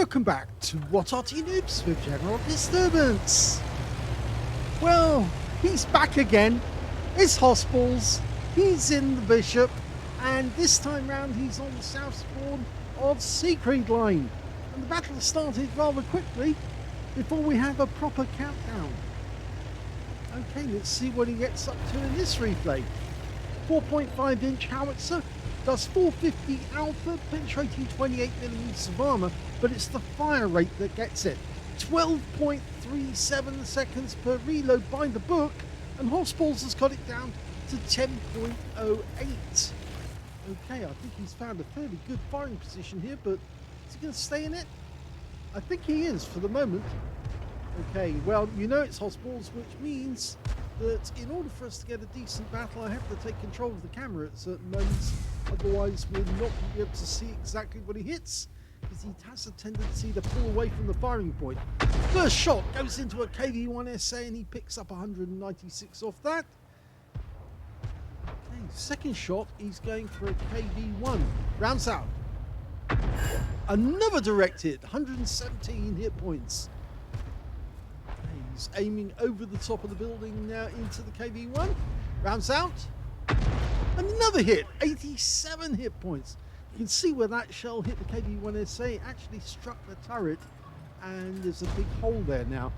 Welcome back to What Arty Noobs with General Disturbance. Well, he's back again. It's hossballs. He's in the Bishop, and this time round he's on the south spawn of Siegfried Line. And the battle started rather quickly before we have a proper countdown. Okay, let's see what he gets up to in this replay. 4.5-inch howitzer, does 450 alpha, penetrating 28mm of armour, but it's the fire rate that gets it. 12.37 seconds per reload by the book, and hossballs has got it down to 10.08. Okay, I think he's found a fairly good firing position here, but is he going to stay in it? I think he is for the moment. Okay, well, you know it's hossballs, which means that in order for us to get a decent battle, I have to take control of the camera at certain moments. Otherwise, we're not going to be able to see exactly what he hits, because he has a tendency to pull away from the firing point. First shot goes into a KV-1 SA, and he picks up 196 off that. Okay, second shot, he's going for a KV-1. Rounds out. Another direct hit, 117 hit points. He's aiming over the top of the building now into the KV-1. Rounds out. Another hit, 87 hit points. You can see where that shell hit the KV-1 SA. It actually struck the turret, and there's a big hole there now.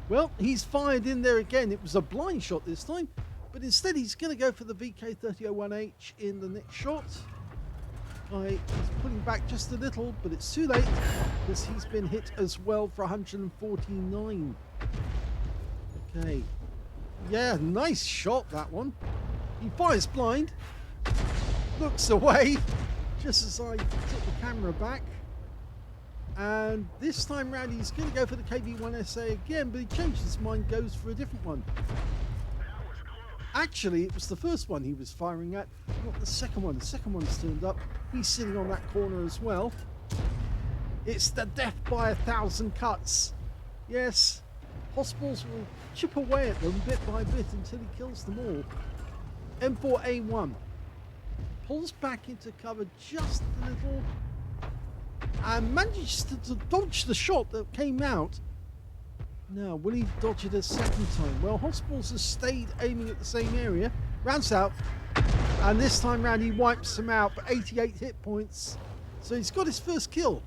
Well, he's fired in there again. It was a blind shot this time, but instead he's going to go for the VK3001H in the next shot. He's pulling back just a little, but it's too late because he's been hit as well for 149. Okay. Yeah, nice shot, that one. He fires blind, looks away just as I took the camera back. And this time round he's going to go for the KV-1 SA again, but he changed his mind, goes for a different one. Actually, it was the first one he was firing at, not the second one. The second one's turned up. He's sitting on that corner as well. It's the death by 1,000 cuts. Yes, hossballs will chip away at them bit by bit until he kills them all. M4A1 pulls back into cover just a little and manages to dodge the shot that came out. Now, will he dodge it a second time? Well, hossballs has stayed aiming at the same area. Rounds out, and this time round he wipes him out for 88 hit points. So he's got his first kill.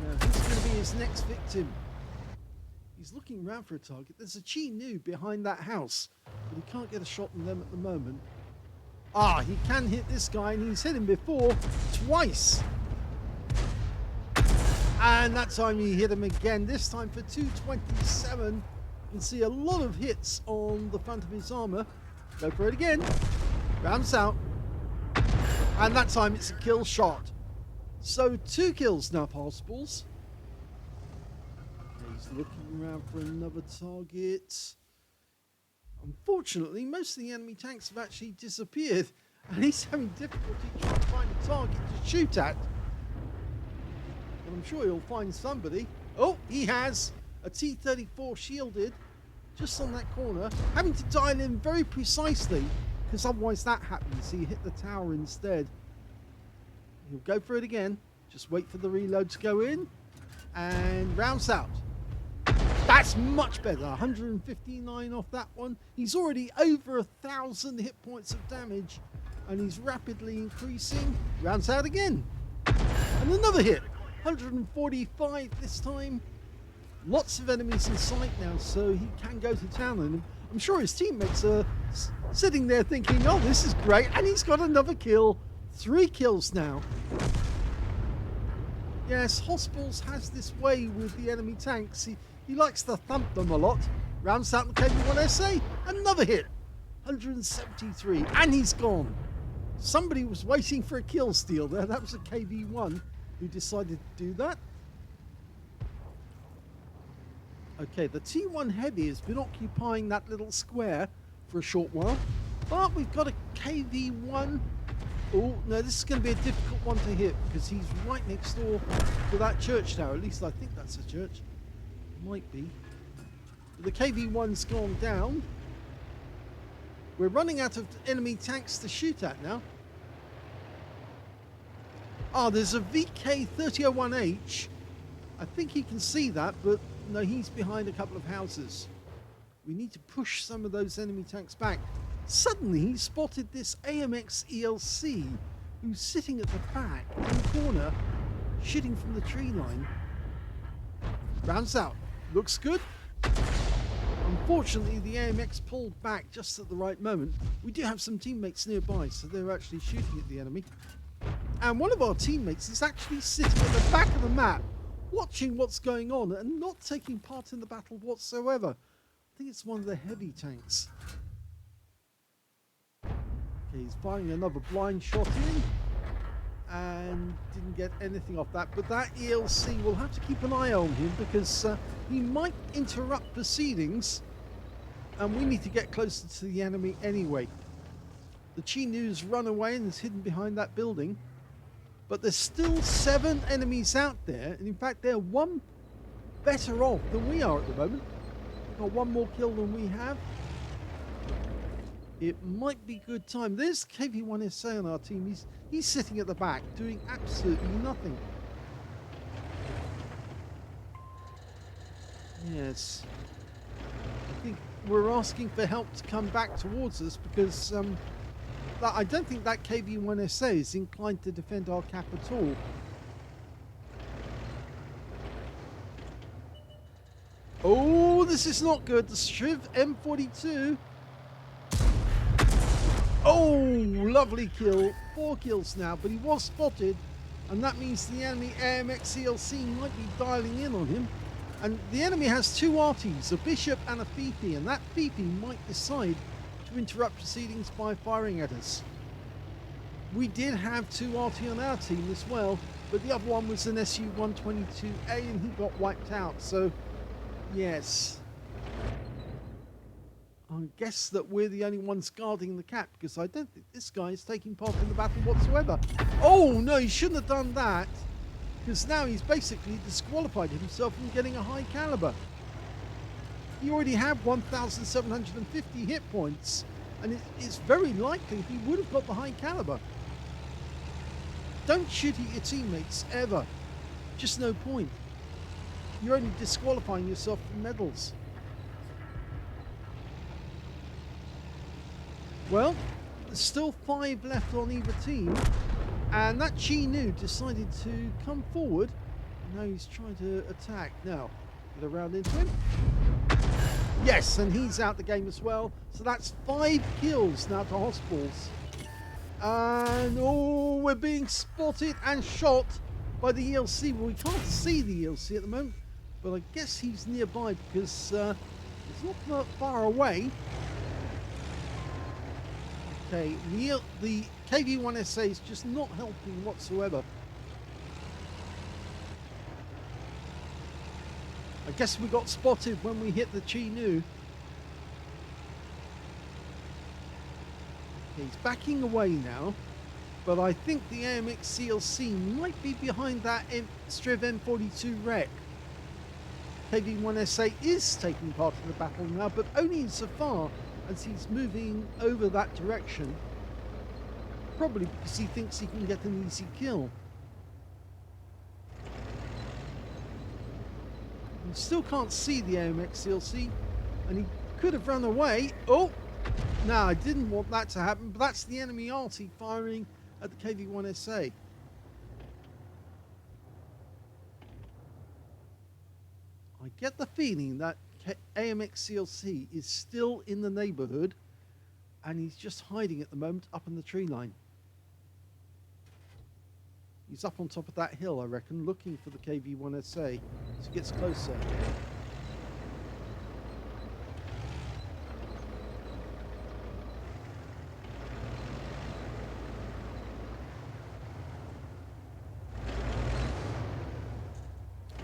Now, who's going to be his next victim? He's looking around for a target. There's a Chi Noob behind that house, but he can't get a shot on them at the moment. Ah, he can hit this guy, and he's hit him before twice. And that time he hit him again, this time for 227. You can see a lot of hits on the front of his armor. Go for it again. Rounds out. And that time it's a kill shot. So 2 kills now for hossballs. He's looking around for another target. Unfortunately, most of the enemy tanks have actually disappeared, and he's having difficulty trying to find a target to shoot at. But I'm sure he'll find somebody. Oh, he has a T-34 shielded just on that corner, having to dial in very precisely because otherwise that happens. He hit the tower instead. He'll go for it again. Just wait for the reload to go in, and rounds out. That's much better. 159 off that one. He's already over 1,000 hit points of damage, and he's rapidly increasing. Rounds out again, and another hit. 145 this time. Lots of enemies in sight now, so he can go to town. And I'm sure his teammates are sitting there thinking, oh, this is great. And he's got another kill. 3 kills now. Yes, hossballs has this way with the enemy tanks. He likes to thump them a lot. Rounds out the KV-1 SA. Another hit. 173. And he's gone. Somebody was waiting for a kill steal there. That was a KV-1 who decided to do that. Okay, the T1 Heavy has been occupying that little square for a short while, but we've got a KV-1. Oh, no, this is going to be a difficult one to hit because he's right next door to that church tower. At least I think that's a church. Might be. But the KV-1's gone down. We're running out of enemy tanks to shoot at now. Ah, there's a VK3001H. I think he can see that, but no, he's behind a couple of houses. We need to push some of those enemy tanks back. Suddenly, he spotted this AMX ELC, who's sitting at the back in the corner, shooting from the tree line. Rounds out. Looks good. Unfortunately, the AMX pulled back just at the right moment. We do have some teammates nearby, so they're actually shooting at the enemy. And one of our teammates is actually sitting at the back of the map, watching what's going on and not taking part in the battle whatsoever. I think it's one of the heavy tanks. Okay, he's firing another blind shot in and didn't get anything off that. But that ELC will have to keep an eye on him because he might interrupt proceedings and we need to get closer to the enemy anyway. The Chinu's run away and is hidden behind that building. But there's still 7 enemies out there, and in fact they're one better off than we are at the moment. They've got one more kill than we have. It might be good time. There's KV1SA on our team. He's sitting at the back doing absolutely nothing. Yes. I think we're asking for help to come back towards us because I don't think that KV1SA is inclined to defend our cap at all. Oh, this is not good. The Shure M42. Oh, lovely kill. 4 kills now, but he was spotted. And that means the enemy AMX ELC might be dialing in on him. And the enemy has 2 Artys, a Bishop and a Fifi. And that Fifi might decide to interrupt proceedings by firing at us. We did have 2 Arty on our team as well, but the other one was an SU-122A and he got wiped out. So, yes. I guess that we're the only ones guarding the cap because I don't think this guy is taking part in the battle whatsoever. Oh no, he shouldn't have done that because now he's basically disqualified himself from getting a high caliber. He already had 1,750 hit points and it's very likely he would have got the high caliber. Don't shoot at your teammates ever. Just no point. You're only disqualifying yourself from medals. Well, there's still 5 left on either team, and that Chinu decided to come forward. Now he's trying to attack. Now, get around into him. Yes, and he's out the game as well. So that's 5 kills now to hossballs. And oh, we're being spotted and shot by the ELC. Well, we can't see the ELC at the moment, but I guess he's nearby because it's not far away. Okay, the KV1SA is just not helping whatsoever. I guess we got spotted when we hit the Chinu. Okay, he's backing away now, but I think the AMX CLC might be behind that Shure M42 wreck. KV1SA is taking part in the battle now, but only insofar as he's moving over that direction, probably because he thinks he can get an easy kill. You still can't see the AMX CLC, and he could have run away. Oh, no, I didn't want that to happen, but that's the enemy Arty firing at the KV1SA. I get the feeling that AMX CLC is still in the neighborhood and he's just hiding at the moment up in the tree line. He's up on top of that hill, I reckon, looking for the KV1SA as he gets closer.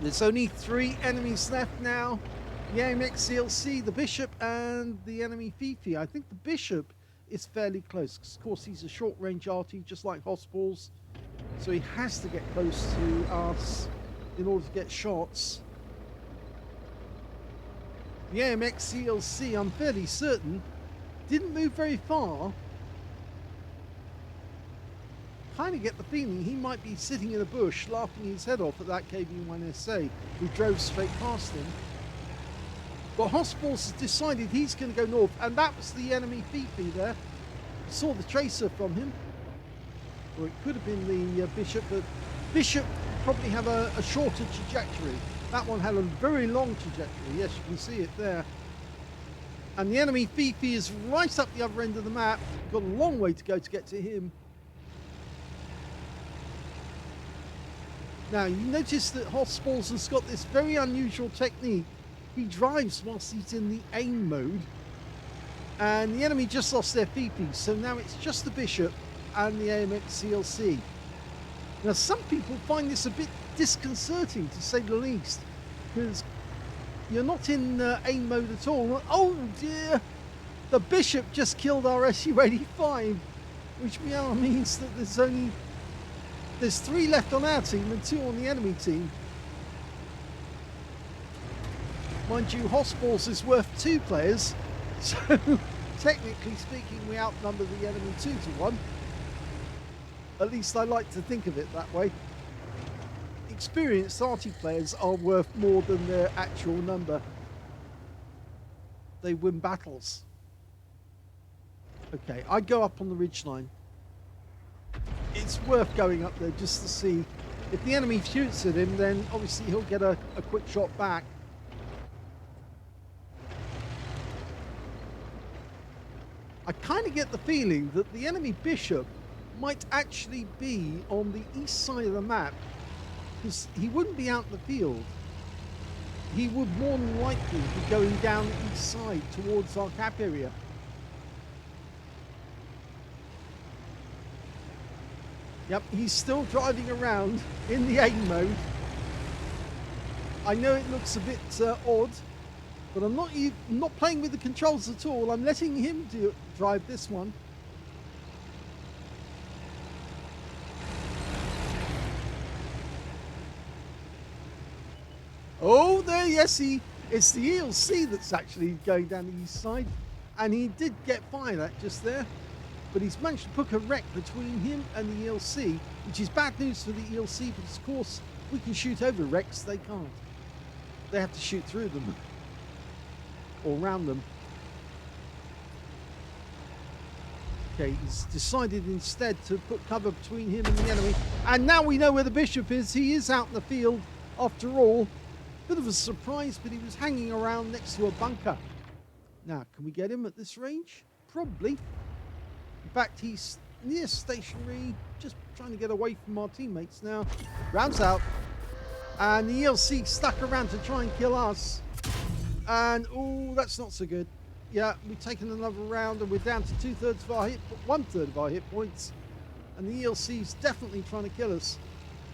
There's only 3 enemies left now. The AMX CLC, the Bishop, and the enemy Fifi. I think the Bishop is fairly close, because of course he's a short-range Arty, just like hossballs. So he has to get close to us in order to get shots. The AMX CLC, I'm fairly certain, didn't move very far. kind of get the feeling he might be sitting in a bush laughing his head off at that KV-1SA who drove straight past him. But hossballs has decided he's going to go north, and that was the enemy Fifi there. Saw the tracer from him. Or it could have been the Bishop, but Bishop probably have a shorter trajectory. That one had a very long trajectory. Yes, you can see it there. And the enemy Fifi is right up the other end of the map. Got a long way to go to get to him. Now, you notice that hossballs has got this very unusual technique. He drives whilst he's in the aim mode. And the enemy just lost their Fifi, so now it's just the Bishop and the AMX CLC. Now, some people find this a bit disconcerting, to say the least, because you're not in aim mode at all. Oh dear! The Bishop just killed our SU-85, which now means that there's 3 left on our team and 2 on the enemy team. Mind you, hossballs is worth 2 players, so technically speaking, we outnumber the enemy 2-1. At least I like to think of it that way. Experienced Arty players are worth more than their actual number. They win battles. Okay, I go up on the ridgeline. It's worth going up there just to see. If the enemy shoots at him, then obviously he'll get a quick shot back. I kind of get the feeling that the enemy Bishop might actually be on the east side of the map, because he wouldn't be out in the field. He would more than likely be going down the east side towards our cap area. Yep, he's still driving around in the aim mode. I know it looks a bit odd, but I'm not playing with the controls at all. I'm letting him drive this one. Oh, there, yes, it's the ELC that's actually going down the east side, and he did get fired at just there, but he's managed to book a wreck between him and the ELC, which is bad news for the ELC, because of course we can shoot over wrecks, they can't. They have to shoot through them or around them. Okay, he's decided instead to put cover between him and the enemy, and now we know where the Bishop is. He is out in the field after all. Bit of a surprise, but he was hanging around next to a bunker. Now, can we get him at this range? Probably. In fact, he's near stationary, just trying to get away from our teammates now. Rounds out. And the ELC stuck around to try and kill us. And, oh, that's not so good. Yeah, we've taken another round and we're down to 1/3 of our hit points. And the ELC's definitely trying to kill us.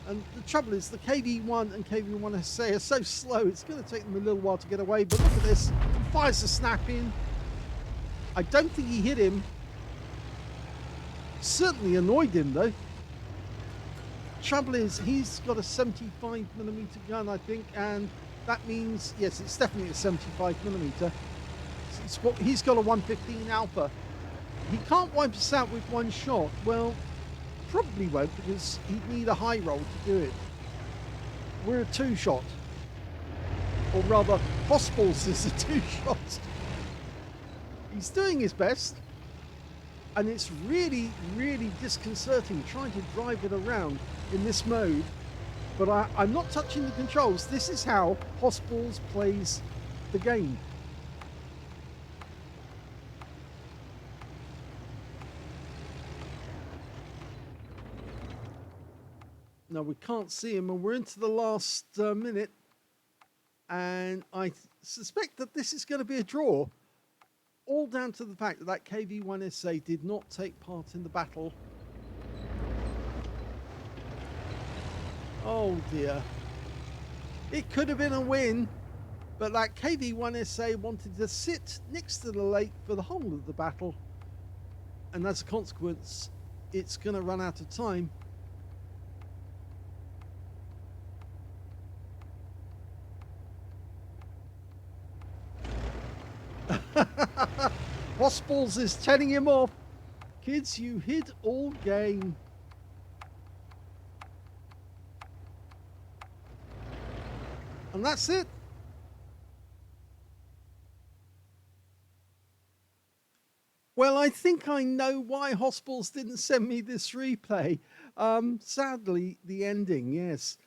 And the trouble is, the KV-1 and KV-1SA are so slow, it's going to take them a little while to get away. But look at this. He fires the snap in. I don't think he hit him. Certainly annoyed him, though. Trouble is, he's got a 75mm gun, I think. And that means, yes, it's definitely a 75mm. He's got a 115 Alpha. He can't wipe us out with one shot. Well, probably won't, because he'd need a high roll to do it. We're a 2-shot, or rather hossballs is a 2-shot. He's doing his best, and it's really disconcerting trying to drive it around in this mode, but I'm not touching the controls. This is how hossballs plays the game. Now we can't see him, and we're into the last minute, and I suspect that this is going to be a draw, all down to the fact that that KV-1SA did not take part in the battle. Oh dear. It could have been a win, but that KV-1SA wanted to sit next to the lake for the whole of the battle, and as a consequence, it's going to run out of time. hossballs is telling him off. Kids, you hid all game. And that's it. Well, I think I know why hossballs didn't send me this replay. Sadly, the ending, yes.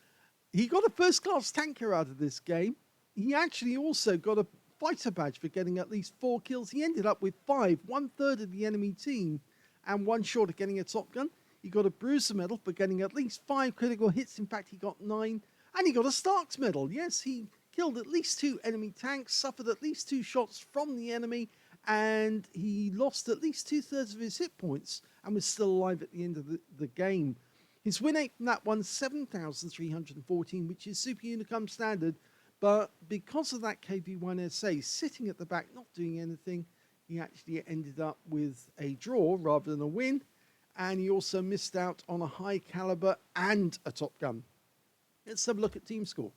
He got a first-class tanker out of this game. He actually also got a fighter badge for getting at least 4 kills. He ended up with 5, 1/3 of the enemy team, and 1 short of getting a top gun. He got a bruiser medal for getting at least 5 critical hits. In fact, he got 9, and he got a Stark's medal. Yes, he killed at least 2 enemy tanks, suffered at least 2 shots from the enemy, and he lost at least 2/3 of his hit points and was still alive at the end of the game. His win rate from that one, 7,314, which is Super Unicum standard, but because of that KV-1SA sitting at the back, not doing anything, he actually ended up with a draw rather than a win, and he also missed out on a high caliber and a top gun. Let's have a look at team score.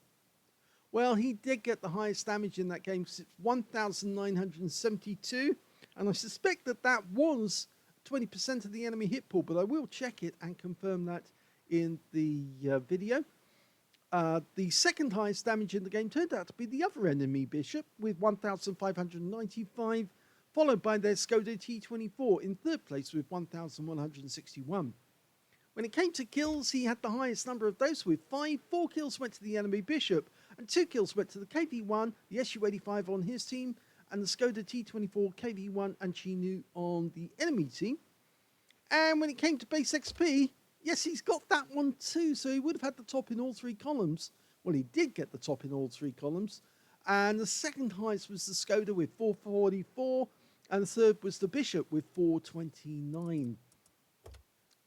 Well, he did get the highest damage in that game because it's 1,972, and I suspect that that was 20% of the enemy hit pool, but I will check it and confirm that in the video. The second highest damage in the game turned out to be the other enemy bishop with 1,595, followed by their Skoda T24 in third place with 1,161. When it came to kills, he had the highest number of those with 5. 4 kills went to the enemy bishop, and 2 kills went to the KV-1, the SU-85 on his team, and the Skoda T24, KV-1 and Chinu on the enemy team. And when it came to base XP, yes, he's got that one too, so he would have had the top in all 3 columns. Well, he did get the top in all 3 columns. And the second highest was the Skoda with 444, and the third was the Bishop with 429.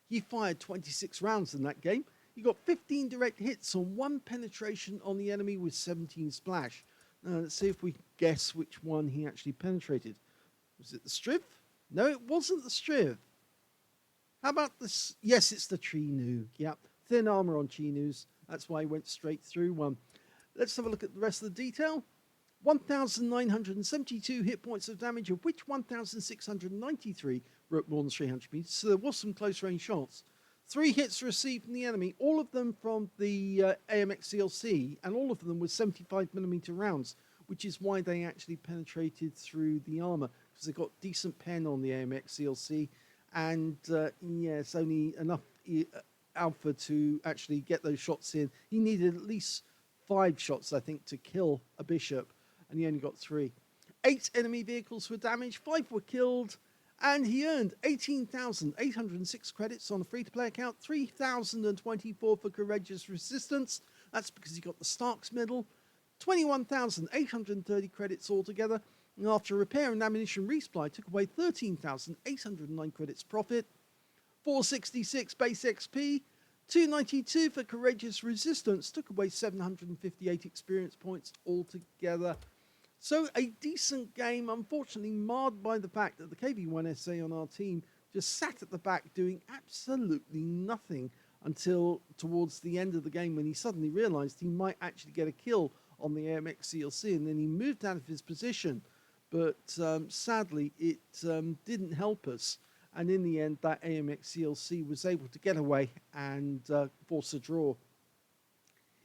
He fired 26 rounds in that game. He got 15 direct hits on 1 penetration on the enemy with 17 splash. Now, let's see if we can guess which one he actually penetrated. Was it the Striv? No, it wasn't the Striv. How about this? Yes, it's the Chinu. Yep, thin armor on Chinus. That's why he went straight through one. Let's have a look at the rest of the detail. 1,972 hit points of damage, of which 1,693 were at more than 300 meters. So there was some close range shots. 3 hits received from the enemy, all of them from the AMX CLC, and all of them were 75mm rounds, which is why they actually penetrated through the armor, because they got decent pen on the AMX CLC, and yes, only enough alpha to actually get those shots in. He needed at least 5 shots, I think, to kill a bishop, and he only got 3. 8 enemy vehicles were damaged, 5 were killed, and he earned 18,806 credits on a free-to-play account, 3,024 for courageous resistance. That's because he got the Stark's medal. 21,830 credits altogether, and after repair and ammunition resupply, took away 13,809 credits profit. 466 base XP, 292 for courageous resistance, took away 758 experience points altogether. So a decent game, unfortunately marred by the fact that the KV-1SA on our team just sat at the back doing absolutely nothing until towards the end of the game, when he suddenly realized he might actually get a kill on the AMX CLC, and then he moved out of his position. But sadly, it didn't help us. And in the end, that AMX CLC was able to get away and force a draw.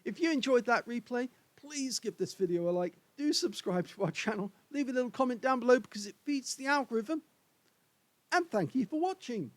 If you enjoyed that replay, please give this video a like. Do subscribe to our channel. Leave a little comment down below because it feeds the algorithm. And thank you for watching.